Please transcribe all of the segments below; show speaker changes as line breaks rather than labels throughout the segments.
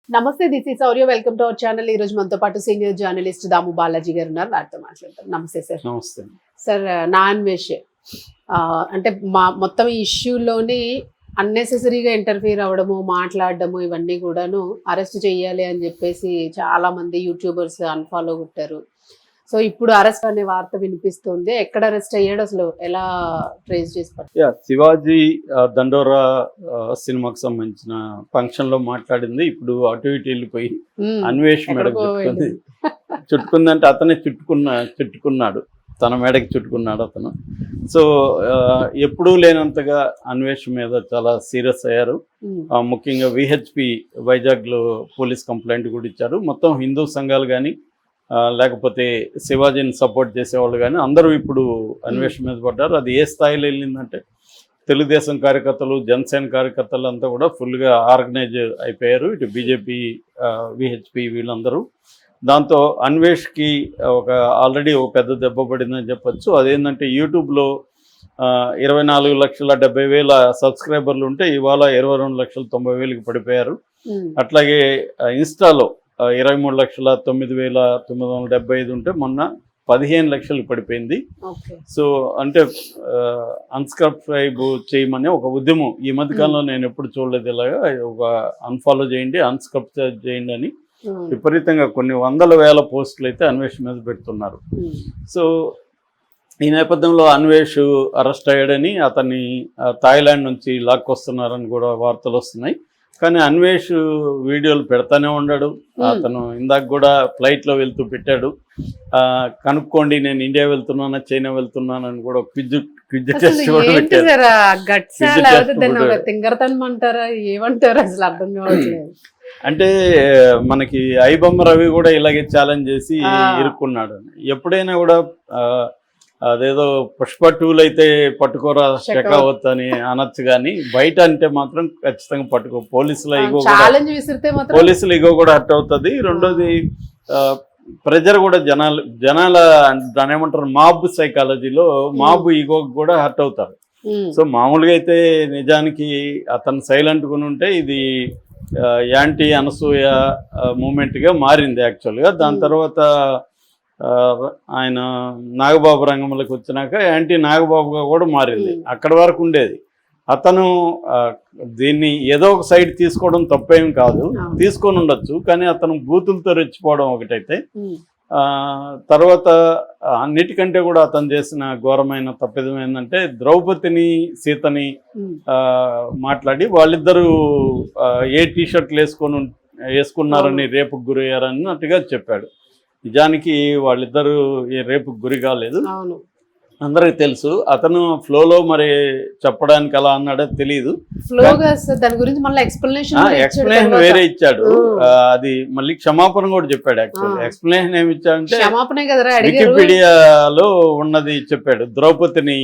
నమస్తే, this is Sourya. Welcome to our channel. ఈ రోజు మనతో పాటు సీనియర్ జర్నలిస్ట్ దాము బాలాజీ గారు ఉన్నారు. వారితో మాట్లాడతాం. నమస్తే సార్.
నమస్తే
సార్, నాన్ వెష్ అంటే మొత్తం ఈ ఇష్యూలోని అన్నెసెసరీగా ఇంటర్ఫీర్ అవ్వడము, మాట్లాడడము ఇవన్నీ కూడాను అరెస్ట్ చేయాలి అని చెప్పేసి చాలా మంది యూట్యూబర్స్ అన్ఫాలో కొట్టారు. సో ఇప్పుడు అరెస్ట్ అనే వార్త వినిపిస్తుంది. ఎక్కడ అరెస్ట్ అయ్యాడు, అసలు ఎలా ట్రేస్ చేసి
శివాజీ దండోరా సినిమాకి సంబంధించిన ఫంక్షన్ లో మాట్లాడింది ఇప్పుడు అటు ఇటు వెళ్ళిపోయి అన్వేష్ మేడకు చుట్టుకుందంటే అతనే చుట్టుకున్నాడు, తన మేడకి చుట్టుకున్నాడు అతను. సో ఎప్పుడూ లేనంతగా అన్వేష్ మీద చాలా సీరియస్ అయ్యారు. ముఖ్యంగా విహెచ్పి వైజాగ్లో పోలీస్ కంప్లైంట్ కూడా ఇచ్చారు. మొత్తం హిందూ సంఘాలు కానీ లేకపోతే శివాజీని సపోర్ట్ చేసేవాళ్ళు కానీ అందరూ ఇప్పుడు అన్వేష్ మీద పడ్డారు. అది ఏ స్థాయిలో వెళ్ళిందంటే తెలుగుదేశం కార్యకర్తలు, జనసేన కార్యకర్తలు అంతా కూడా ఫుల్గా ఆర్గనైజ్ అయిపోయారు. ఇటు బీజేపీ, విహెచ్పి వీళ్ళందరూ. దాంతో అన్వేష్కి ఆల్రెడీ ఒక పెద్ద దెబ్బ పడిందని చెప్పచ్చు. అదేంటంటే యూట్యూబ్లో 24,70,000 సబ్స్క్రైబర్లు ఉంటే ఇవాళ 22,90,000కి పడిపోయారు. అట్లాగే ఇన్స్టాలో 23,09,975 ఉంటే మొన్న 15 లక్షలు పడిపోయింది. సో అంటే అన్సబ్స్క్రైబ్ చేయమని ఒక ఉద్యమం ఈ మధ్యకాలంలో నేను ఎప్పుడు చూడలేదు. ఇలాగా ఒక అన్ఫాలో చేయండి, అన్సబ్స్క్రైబ్ చేయండి అని విపరీతంగా కొన్ని 100,000 పోస్టులు అయితే అన్వేష్ మీద పెడుతున్నారు. సో ఈ నేపథ్యంలో అన్వేష్ అరెస్ట్ అయ్యాడని, అతన్ని థాయిలాండ్ నుంచి లాక్కొస్తున్నారని కూడా వార్తలు వస్తున్నాయి. కానీ అన్వేష్ వీడియోలు పెడతానే ఉన్నాడు. అతను ఇందాక కూడా ఫ్లైట్లో వెళ్తూ పెట్టాడు, కనుక్కోండి నేను ఇండియా వెళ్తున్నానా చైనా వెళ్తున్నాను అని కూడా క్విజ్ టెస్ట్ కూడా పెట్టాడు. అంటే మనకి ఐబొమ్మ రవి కూడా ఇలాగే ఛాలెంజ్ చేసి ఇరుక్కున్నాడు. ఎప్పుడైనా కూడా అదేదో పుష్ప 2 అయితే పట్టుకోరా షెకావత్ అని అనొచ్చు, కానీ బయట అంటే మాత్రం ఖచ్చితంగా పట్టుకో. పోలీసుల ఇగో కూడా హర్ట్ అవుతుంది. రెండోది ప్రెజర్ కూడా జనాల దాని ఏమంటారు, మాబ్ సైకాలజీలో మాబ్ ఈగో కూడా హర్ట్ అవుతారు. సో మామూలుగా అయితే నిజానికి అతను సైలెంట్ గా ఉంటే ఇది యాంటీ అనసూయ మూమెంట్గా మారింది యాక్చువల్గా. దాని తర్వాత ఆయన నాగబాబు రంగంలోకి వచ్చినాక యాంటీ నాగబాబుగా కూడా మారింది. అక్కడి వరకు ఉండేది. అతను దీన్ని ఏదో ఒక సైడ్ తీసుకోవడం తప్పేం కాదు, తీసుకొని ఉండొచ్చు, కానీ అతను బూతులతో రెచ్చిపోవడం ఒకటైతే, తర్వాత అన్నిటికంటే కూడా అతను చేసిన ఘోరమైన తప్పిదం ఏంటంటే ద్రౌపదిని, సీతని మాట్లాడి వాళ్ళిద్దరూ ఏ టీషర్ట్లు వేసుకున్నారని రేపుకు గురయ్యారన్నట్టుగా చెప్పాడు. నిజానికి వాళ్ళిద్దరూ ఏ రేపుకు గురి కాలేదు, అందరికి తెలుసు. అతను ఫ్లోలో మరి చెప్పడానికి అలా అన్నాడో తెలియదు. ఎక్స్ప్లెనేషన్ వేరే ఇచ్చాడు. అది మళ్ళీ క్షమాపణ కూడా చెప్పాడు. యాక్చువల్లీ ఎక్స్ప్లెనేషన్ ఏమి ఇచ్చాడంటే వికీపీడియాలో ఉన్నది చెప్పాడు. ద్రౌపదిని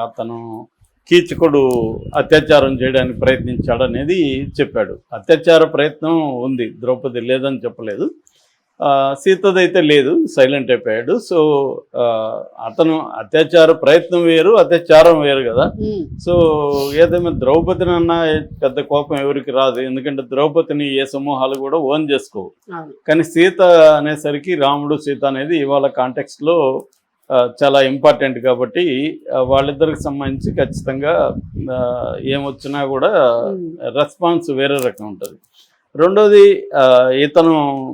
అతను కీచకుడు అత్యాచారం చేయడానికి ప్రయత్నించాడు అనేది చెప్పాడు. అత్యాచార ప్రయత్నం ఉంది, ద్రౌపది లేదని చెప్పలేదు. సీతదైతే లేదు, సైలెంట్ అయిపోయాడు. సో అతను అత్యాచార ప్రయత్నం వేరు, అత్యాచారం వేరు కదా. సో ఏదైనా ద్రౌపదిని అన్నా పెద్ద కోపం ఎవరికి రాదు, ఎందుకంటే ద్రౌపదిని ఏ సమూహాలు కూడా ఓన్ చేసుకోవు. కానీ సీత అనేసరికి రాముడు సీత అనేది ఇవాళ కాంటెక్స్ట్లో చాలా ఇంపార్టెంట్ కాబట్టి వాళ్ళిద్దరికి సంబంధించి ఖచ్చితంగా ఏమొచ్చినా కూడా రెస్పాన్స్ వేరే రకం ఉంటుంది. రెండోది ఇతను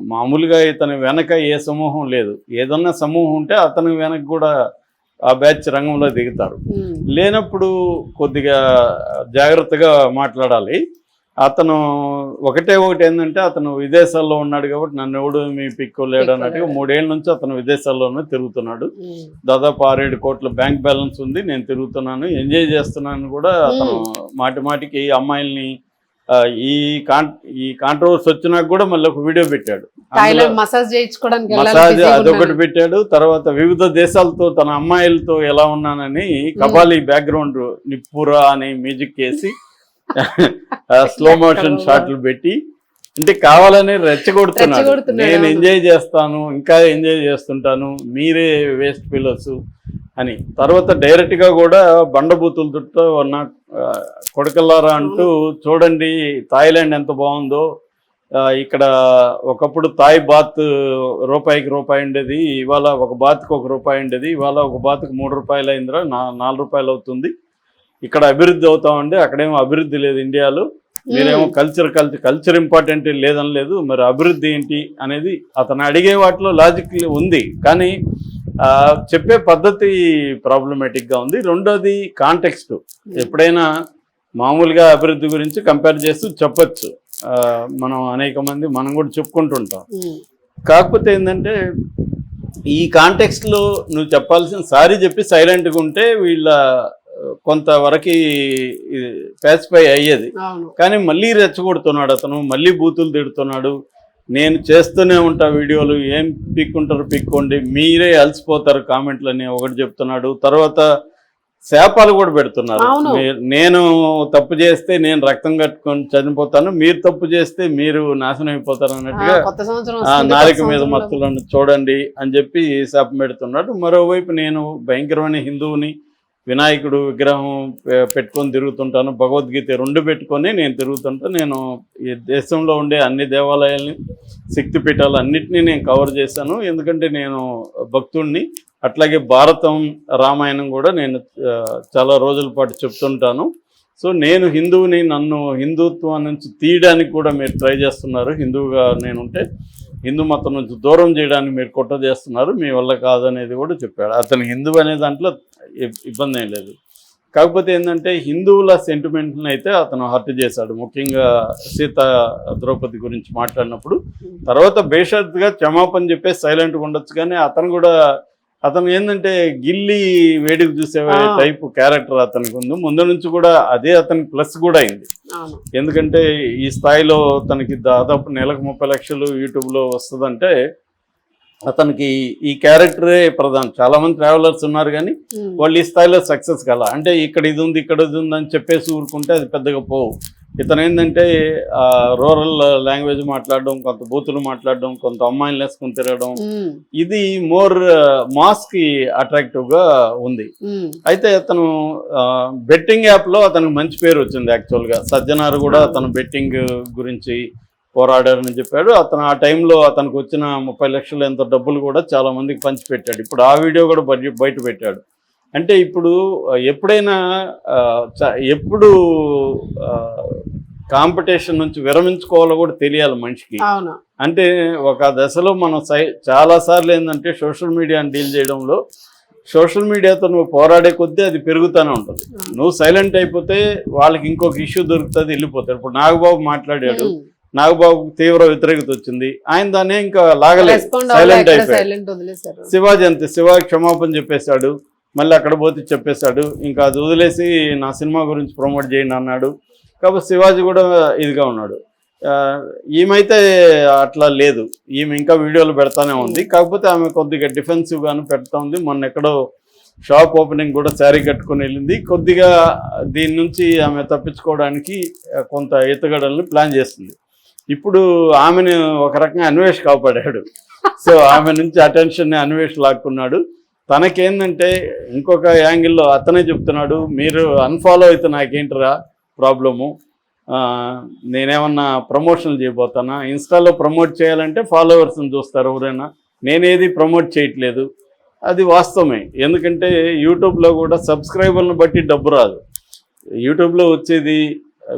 మామూలుగా ఇతని వెనక ఏ సమూహం లేదు, ఏదన్నా సమూహం ఉంటే అతని వెనక కూడా ఆ బ్యాచ్ రంగంలో దిగుతారు. లేనప్పుడు కొద్దిగా జాగ్రత్తగా మాట్లాడాలి. అతను ఒకటి ఏంటంటే అతను విదేశాల్లో ఉన్నాడు కాబట్టి నన్ను ఎవడు మీ పిక్కోలేడు అన్నట్టుగా 3 ఏళ్ళ నుంచి అతను విదేశాల్లోనే తిరుగుతున్నాడు. దాదాపు 6-7 కోట్ల బ్యాంక్ బ్యాలెన్స్ ఉంది, నేను తిరుగుతున్నాను, ఎంజాయ్ చేస్తున్నాను కూడా. అతను మాటికి అమ్మాయిల్ని ఈ కాంట్రవర్సీ వచ్చినాక కూడా మళ్ళీ ఒక వీడియో పెట్టాడు, మసాజ్ అదొకటి పెట్టాడు. తర్వాత వివిధ దేశాలతో తన అమ్మాయిలతో ఎలా ఉన్నానని కబాలి బ్యాక్గ్రౌండ్ నిప్పురా అని మ్యూజిక్ వేసి స్లో మోషన్ షాట్లు పెట్టి, అంటే కావాలని రెచ్చగొడుతున్నాడు. నేను ఎంజాయ్ చేస్తాను, ఇంకా ఎంజాయ్ చేస్తుంటాను, మీరే వేస్ట్ ఫీలర్స్ అని. తర్వాత డైరెక్ట్గా కూడా బండబూతులతో నా కొడకల్లారా అంటూ చూడండి థాయిలాండ్ ఎంత బాగుందో, ఇక్కడ ఒకప్పుడు తాయ్ బాత్ రూపాయికి రూపాయి ఉండేది, ఇవాళ ఒక బాత్కి ₹1 ఉండేది, ఇవాళ ఒక బాత్కి ₹3 అయిందిరా, ₹4 అవుతుంది. ఇక్కడ అభివృద్ధి అవుతా ఉండే, అక్కడేమో అభివృద్ధి లేదు ఇండియాలో. మీరేమో కల్చర్ ఇంపార్టెంట్ లేదని లేదు, మరి అభివృద్ధి ఏంటి అనేది అతను అడిగే వాటిలో లాజిక్ ఉంది, కానీ చెప్పే పద్ధతి ప్రాబ్లమేటిక్గా ఉంది. రెండోది కాంటెక్స్ట్. ఎప్పుడైనా మామూలుగా అభివృద్ధి గురించి కంపేర్ చేస్తూ చెప్పచ్చు, మనం అనేక మంది మనం కూడా చెప్పుకుంటుంటాం. కాకపోతే ఏంటంటే ఈ కాంటెక్స్ట్లో నువ్వు చెప్పాల్సిన సారీ చెప్పి సైలెంట్గా ఉంటే వీళ్ళ కొంతవరకు ప్యాసిఫై అయ్యేది. కానీ మళ్ళీ రెచ్చగొడుతున్నాడు అతను, మళ్ళీ బూతులు తిడుతున్నాడు. నేను చేస్తూనే ఉంటా వీడియోలు, ఏం పిక్కుంటారు పిక్కోండి, మీరే అలసిపోతారు కామెంట్లని ఒకటి చెప్తున్నాడు. తర్వాత శాపాలు కూడా పెడుతున్నారు. నేను తప్పు చేస్తే నేను రక్తం కట్టుకొని చనిపోతాను, మీరు తప్పు చేస్తే మీరు నాశనం అయిపోతారు అన్నట్టుగా నాలిక మీద మత్తులను చూడండి అని చెప్పి శాపం పెడుతున్నాడు. మరోవైపు నేను భయంకరమైన హిందువుని, వినాయకుడు విగ్రహం పెట్టుకొని తిరుగుతుంటాను, భగవద్గీత 2 పెట్టుకొని నేను తిరుగుతుంటాను. నేను ఈ దేశంలో ఉండే అన్ని దేవాలయాల్ని, శక్తిపీఠాలు అన్నిటినీ నేను కవర్ చేశాను, ఎందుకంటే నేను భక్తుడిని. అట్లాగే భారతం, రామాయణం కూడా నేను చాలా రోజుల పాటు చెప్తుంటాను. సో నేను హిందువుని, నన్ను హిందుత్వం నుంచి తీయడానికి కూడా మీరు ట్రై చేస్తున్నారు. హిందువుగా నేనుంటే హిందూ మతం నుంచి దూరం చేయడానికి మీరు కుట్ర చేస్తున్నారు, మీ వల్ల కాదనేది కూడా చెప్పాడు. అతను హిందువు అనే దాంట్లో ఇబ్బంది ఏం లేదు. కాకపోతే ఏంటంటే హిందువుల సెంటిమెంట్ని అయితే అతను హర్ట్ చేశాడు, ముఖ్యంగా సీత ద్రౌపది గురించి మాట్లాడినప్పుడు. తర్వాత బేషరతుగా క్షమాపణ చెప్పేసి సైలెంట్గా ఉండొచ్చు, కానీ అతను ఏంటంటే గిల్లి వేడికి చూసే టైప్ క్యారెక్టర్ అతనికి ఉంది. ముందు నుంచి కూడా అదే అతనికి ప్లస్ కూడా అయింది. ఎందుకంటే ఈ స్థాయిలో తనకి దాదాపు నెలకు 30 లక్షలు యూట్యూబ్లో వస్తుందంటే అతనికి ఈ క్యారెక్టరే ప్రధానం. చాలా మంది ట్రావెలర్స్ ఉన్నారు, కానీ వాళ్ళు ఈ స్థాయిలో సక్సెస్ కల అంటే ఇక్కడ ఇది ఉంది ఇక్కడ ఇది ఉంది అని చెప్పేసి ఊరుకుంటే అది పెద్దగా పోవు. ఇతను ఏంటంటే రూరల్ లాంగ్వేజ్ మాట్లాడడం, కొంత బూతులు మాట్లాడడం, కొంత అమ్మాయిలు వేసుకుని తిరగడం, ఇది మోర్ మాస్కి అట్రాక్టివ్గా ఉంది. అయితే అతను బెట్టింగ్ యాప్లో అతనికి మంచి పేరు వచ్చింది. యాక్చువల్గా సజ్జనారు కూడా అతను బెట్టింగ్ గురించి పోరాడారని చెప్పాడు. అతను ఆ టైంలో అతనికి వచ్చిన 30 లక్షలు ఎంత డబ్బులు కూడా చాలా మందికి పంచిపెట్టాడు. ఇప్పుడు ఆ వీడియో కూడా బయట పెట్టాడు. అంటే ఇప్పుడు ఎప్పుడైనా ఎప్పుడు కాంపిటీషన్ నుంచి విరమించుకోవాలో కూడా తెలియాలి మనిషికి. అంటే ఒక దశలో మనం చాలాసార్లు ఏంటంటే సోషల్ మీడియాని డీల్ చేయడంలో, సోషల్ మీడియాతో నువ్వు పోరాడే కొద్దీ అది పెరుగుతూనే ఉంటుంది. నువ్వు సైలెంట్ అయిపోతే వాళ్ళకి ఇంకొక ఇష్యూ దొరుకుతుంది, వెళ్ళిపోతాడు. ఇప్పుడు నాగబాబు మాట్లాడాడు, నాగబాబు తీవ్ర వ్యతిరేకత వచ్చింది, ఆయన దాన్ని ఇంకా లాగలేదు, సైలెంట్ అయిపోయాడు. శివాజీ అంతే, శివాజీ క్షమాపణ చెప్పేశాడు, మళ్ళీ అక్కడ పోతే చెప్పేశాడు, ఇంకా అది వదిలేసి నా సినిమా గురించి ప్రమోట్ చేయండి అన్నాడు. కాబట్టి శివాజీ కూడా ఇదిగా ఉన్నాడు. ఈమెయితే అట్లా లేదు, ఈమె ఇంకా వీడియోలు పెడతానే ఉంది. కాకపోతే ఆమె కొద్దిగా డిఫెన్సివ్గాను పెడతా ఉంది. మొన్న ఎక్కడో షాప్ ఓపెనింగ్ కూడా శారీ కట్టుకుని వెళ్ళింది. కొద్దిగా దీని నుంచి ఆమె తప్పించుకోవడానికి కొంత ఎత్తుగడల్ని ప్లాన్ చేస్తుంది. ఇప్పుడు ఆమెను ఒక రకంగా అన్వేష్ కాపాడాడు. సో ఆమె నుంచి అటెన్షన్ని అన్వేష్ లాక్కున్నాడు. తనకేందంటే ఇంకొక యాంగిల్లో అతనే చెప్తున్నాడు, మీరు అన్ఫాలో అయితే నాకేంటరా ప్రాబ్లము, నేనేమన్నా ప్రమోషన్లు చేయబోతానా, ఇన్స్టాలో ప్రమోట్ చేయాలంటే ఫాలోవర్స్ని చూస్తారు ఎవరైనా, నేనేది ప్రమోట్ చేయట్లేదు. అది వాస్తవమే, ఎందుకంటే యూట్యూబ్లో కూడా సబ్స్క్రైబర్లను బట్టి డబ్బు రాదు. యూట్యూబ్లో వచ్చేది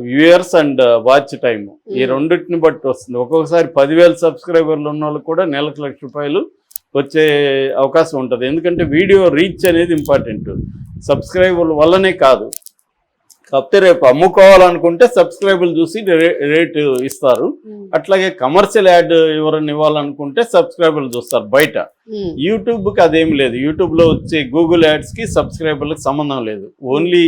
వ్యూయర్స్ అండ్ వాచ్ టైమ్, ఈ రెండింటిని బట్టి వస్తుంది. ఒక్కొక్కసారి 10,000 సబ్స్క్రైబర్లు ఉన్న వాళ్ళకి కూడా నెలకు ₹1,00,000 వచ్చే అవకాశం ఉంటుంది. ఎందుకంటే వీడియో రీచ్ అనేది ఇంపార్టెంట్, సబ్స్క్రైబర్ల వల్లనే కాదు. కాకపోతే రేపు అమ్ముకోవాలనుకుంటే సబ్స్క్రైబర్లు చూసి రేటు ఇస్తారు. అట్లాగే కమర్షియల్ యాడ్ ఎవరైనా ఇవ్వాలనుకుంటే సబ్స్క్రైబర్లు చూస్తారు బయట. యూట్యూబ్కి అదేం లేదు. యూట్యూబ్లో వచ్చే గూగుల్ యాడ్స్కి సబ్స్క్రైబర్లకు సంబంధం లేదు. ఓన్లీ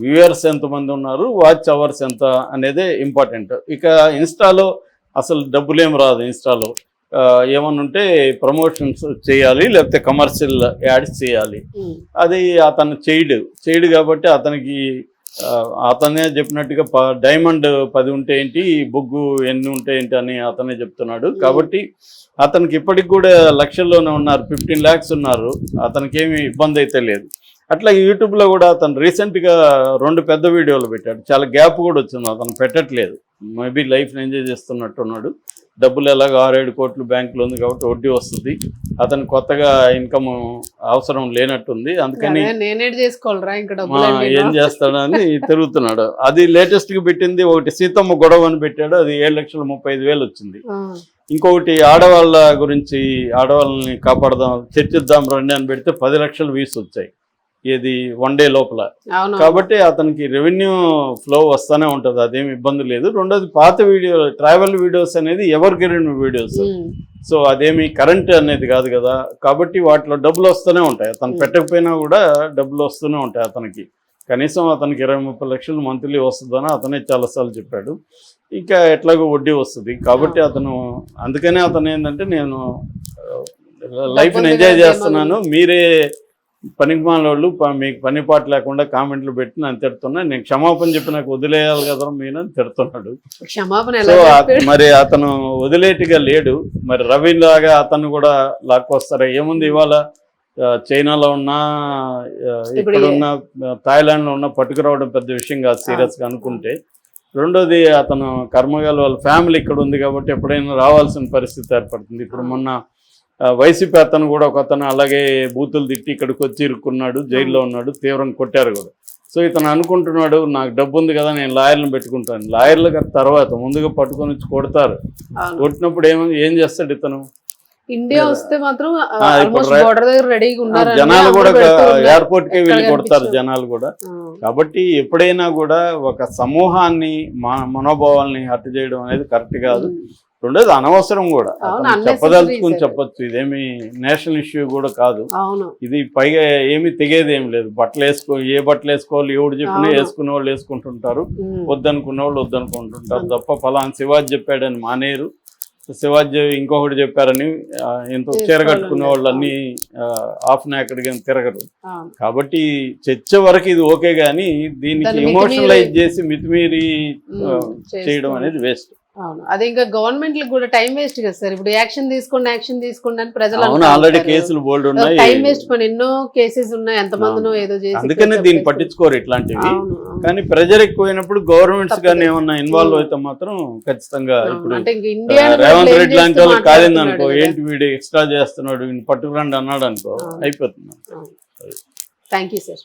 వ్యూయర్స్ ఎంతమంది ఉన్నారు, వాచ్ అవర్స్ ఎంత అనేదే ఇంపార్టెంట్. ఇక ఇన్స్టాలో అసలు డబ్బులేం రాదు. ఇన్స్టాలో ఏమన్నా ఉంటే ప్రమోషన్స్ చేయాలి, లేకపోతే కమర్షియల్ యాడ్స్ చేయాలి. అది అతను చేయడు కాబట్టి అతనికి అతనే చెప్పినట్టుగా డైమండ్ 10 ఉంటే ఏంటి, బొగ్గు ఎన్ని ఉంటే ఏంటి అని అతనే చెప్తున్నాడు. కాబట్టి అతనికి ఇప్పటికి కూడా లక్షల్లోనే ఉన్నారు, 15 lakhs ఉన్నారు. అతనికి ఏమి ఇబ్బంది అయితే లేదు. అట్లా యూట్యూబ్లో కూడా అతను రీసెంట్గా 2 పెద్ద వీడియోలు పెట్టాడు. చాలా గ్యాప్ కూడా వచ్చింది, అతను పెట్టట్లేదు. మేబీ లైఫ్ని ఎంజాయ్ చేస్తున్నట్టున్నాడు. డబ్బులు ఎలాగో 6-7 కోట్లు బ్యాంకులో ఉంది కాబట్టి వడ్డీ వస్తుంది. అతను కొత్తగా ఇన్కమ్ అవసరం లేనట్టుంది, అందుకని
నేనేట్ చేసుకోవాలరా ఇంకా
ఏం చేస్తాడని తిరుగుతున్నాడు. అది లేటెస్ట్గా పెట్టింది ఒకటి సీతమ్మ గొడవ అని పెట్టాడు, అది 7,35,000 వచ్చింది. ఇంకొకటి ఆడవాళ్ళ గురించి, ఆడవాళ్ళని కాపాడదాం చర్చిద్దాం రండి అని పెడితే 10 లక్షల వ్యూస్ వచ్చాయి, ఇది 1 డే లోపల. కాబట్టి అతనికి రెవెన్యూ ఫ్లో వస్తూనే ఉంటుంది, అదేమి ఇబ్బంది లేదు. రెండోది పాత వీడియో ట్రావెల్ వీడియోస్ అనేది ఎవర్ గ్రీన్ వీడియోస్, సో అదేమి కరెంట్ అనేది కాదు కదా, కాబట్టి వాటిలో డబ్బులు వస్తూనే ఉంటాయి. అతను పెట్టకపోయినా కూడా డబ్బులు వస్తూనే ఉంటాయి అతనికి. కనీసం అతనికి 20-30 లక్షలు మంత్లీ వస్తుందని అతనే చాలాసార్లు చెప్పాడు. ఇంకా ఎట్లాగో వడ్డీ వస్తుంది కాబట్టి అతను, అందుకనే అతను ఏంటంటే నేను లైఫ్ని ఎంజాయ్ చేస్తున్నాను, మీరే పనికిమాలిన వాళ్ళు మీకు పని పాట లేకుండా కామెంట్లు పెట్టి నన్ను తిడుతున్నా, నేను క్షమాపణ చెప్పి నాకు వదిలేయాలి కదా మీరు అని తిడుతున్నాడు. సో మరి అతను వదిలేటిగా లేడు. మరి రవి లాగా అతను కూడా లాక్కొస్తారా? ఏముంది, ఇవాళ చైనాలో ఉన్నా ఇక్కడున్న థాయిలాండ్లో ఉన్న పట్టుకురావడం పెద్ద విషయం కాదు సీరియస్గా అనుకుంటే. రెండోది అతను కర్మగాలు వాళ్ళ ఫ్యామిలీ ఇక్కడ ఉంది కాబట్టి ఎప్పుడైనా రావాల్సిన పరిస్థితి ఏర్పడుతుంది. ఇప్పుడు మొన్న వైసీపీ అతను కూడా ఒక అతను అలాగే బూతులు తిట్టి ఇక్కడికి వచ్చి ఇరుక్కున్నాడు, జైల్లో ఉన్నాడు, తీవ్రంగా కొట్టారు కూడా. సో ఇతను అనుకుంటున్నాడు నాకు డబ్బు ఉంది కదా నేను లాయర్లను పెట్టుకుంటాను. లాయర్లు తర్వాత ముందుగా పట్టుకొని వచ్చి కొడతారు, కొట్టినప్పుడు ఏం చేస్తాడు ఇతను?
ఇండియా వస్తే మాత్రం
జనాలు కూడా ఎయిర్పోర్ట్ కి వెళ్ళి కొడతారు జనాలు కూడా. కాబట్టి ఎప్పుడైనా కూడా ఒక సమూహాన్ని మనోభావాల్ని హత్య చేయడం అనేది కరెక్ట్ కాదు. రెండోది అనవసరం కూడా, చెప్పదలుచుకుని చెప్పొచ్చు, ఇదేమి నేషనల్ ఇష్యూ కూడా కాదు. ఇది పైగా ఏమి తెగేది ఏమి లేదు. బట్టలు ఏ బట్టలు వేసుకోవాలి ఎవడు చెప్పినా వేసుకునే వాళ్ళు వేసుకుంటుంటారు, వద్దనుకునే వాళ్ళు వద్దనుకుంటుంటారు తప్ప ఫలానా శివాజీ చెప్పాడని మానేరు, శివాజీ ఇంకొకటి చెప్పారని ఇంత చీర కట్టుకునే వాళ్ళు అన్ని హాఫ్ నాకెడ్గా తిరగరు. కాబట్టి చర్చ వరకు ఇది ఓకే, కానీ దీనికి ఎమోషనలైజ్ చేసి మితిమీరి చేయడం అనేది వేస్ట్.
అవును, అది ఇంకా గవర్నమెంట్ కూడా టైం వేస్ట్ కదా సార్. ఇప్పుడు యాక్షన్ తీసుకోండి అని ప్రజలు
ఆల్రెడీ కేసులు బోల్డ్ ఉన్నాయి,
టైం వేస్ట్ పని, ఎన్నో కేసెస్ ఉన్నాయి, ఎంతమందినో ఏదో చేసి,
అందుకనే దీన్ని పట్టించుకోరు ఇట్లాంటివి. కానీ ప్రెజర్ ఎక్కువైనప్పుడు గవర్నమెంట్స్ కానీ ఏమన్నా ఇన్వాల్వ్ అయితే మాత్రం ఖచ్చితంగా. ఇప్పుడు రేవంత్ రెడ్డి లాంటి వాళ్ళకి కాలింది అనుకో, ఏంటి వీడు ఎక్స్ట్రా చేస్తున్నాడు పట్టుకురండి అన్నాడు అనుకో, అయిపోతుంది.
Thank you sir.